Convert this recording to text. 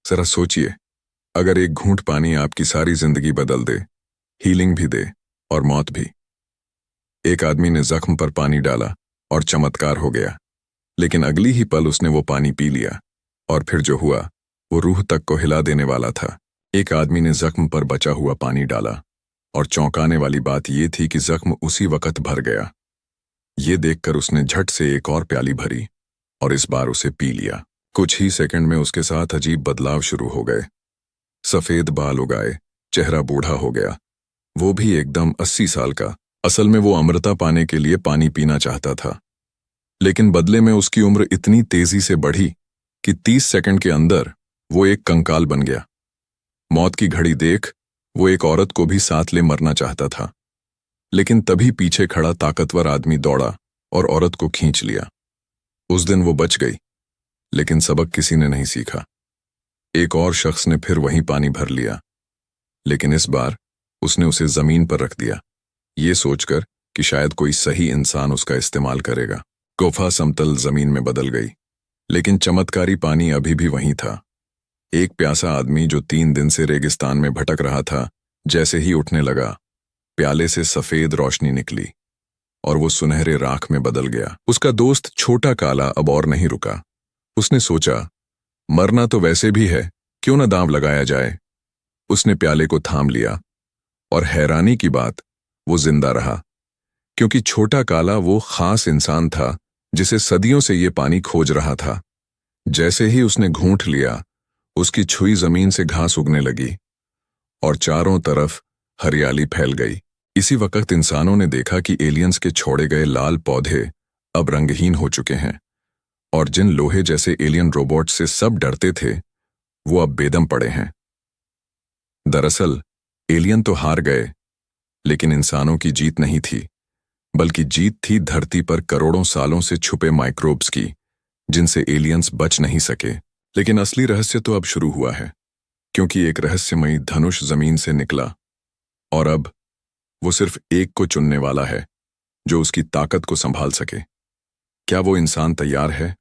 जरा सोचिए, अगर एक घूंट पानी आपकी सारी जिंदगी बदल दे, हीलिंग भी दे और मौत भी। एक आदमी ने जख्म पर पानी डाला और चमत्कार हो गया, लेकिन अगली ही पल उसने वो पानी पी लिया और फिर जो हुआ वो रूह तक को हिला देने वाला था। एक आदमी ने जख्म पर बचा हुआ पानी डाला और चौंकाने वाली बात ये थी कि जख्म उसी वक्त भर गया। ये देखकर उसने झट से एक और प्याली भरी और इस बार उसे पी लिया। कुछ ही सेकंड में उसके साथ अजीब बदलाव शुरू हो गए। सफेद बाल उगाए, चेहरा बूढ़ा हो गया, वो भी एकदम 80 साल का। असल में वो अमृता पाने के लिए पानी पीना चाहता था, लेकिन बदले में उसकी उम्र इतनी तेजी से बढ़ी कि 30 सेकंड के अंदर वो एक कंकाल बन गया। मौत की घड़ी देख वो एक औरत को भी साथ ले मरना चाहता था, लेकिन तभी पीछे खड़ा ताकतवर आदमी दौड़ा और औरत को खींच लिया। उस दिन वो बच गई, लेकिन सबक किसी ने नहीं सीखा। एक और शख्स ने फिर वहीं पानी भर लिया, लेकिन इस बार उसने उसे जमीन पर रख दिया, ये सोचकर कि शायद कोई सही इंसान उसका इस्तेमाल करेगा। गुफा समतल जमीन में बदल गई, लेकिन चमत्कारी पानी अभी भी वहीं था। एक प्यासा आदमी जो 3 दिन से रेगिस्तान में भटक रहा था, जैसे ही उठने लगा, प्याले से सफेद रोशनी निकली और वो सुनहरे राख में बदल गया। उसका दोस्त छोटा काला अब और नहीं रुका। उसने सोचा, मरना तो वैसे भी है, क्यों न दांव लगाया जाए। उसने प्याले को थाम लिया और हैरानी की बात, वो जिंदा रहा, क्योंकि छोटा काला वो खास इंसान था जिसे सदियों से ये पानी खोज रहा था। जैसे ही उसने घूंट लिया, उसकी छुई जमीन से घास उगने लगी और चारों तरफ हरियाली फैल गई। इसी वक्त इंसानों ने देखा कि एलियंस के छोड़े गए लाल पौधे अब रंगहीन हो चुके हैं और जिन लोहे जैसे एलियन रोबोट से सब डरते थे, वो अब बेदम पड़े हैं। दरअसल एलियन तो हार गए, लेकिन इंसानों की जीत नहीं थी, बल्कि जीत थी धरती पर करोड़ों सालों से छुपे माइक्रोब्स की, जिनसे एलियंस बच नहीं सके। लेकिन असली रहस्य तो अब शुरू हुआ है, क्योंकि एक रहस्यमयी धनुष जमीन से निकला और अब वो सिर्फ एक को चुनने वाला है जो उसकी ताकत को संभाल सके। क्या वो इंसान तैयार है?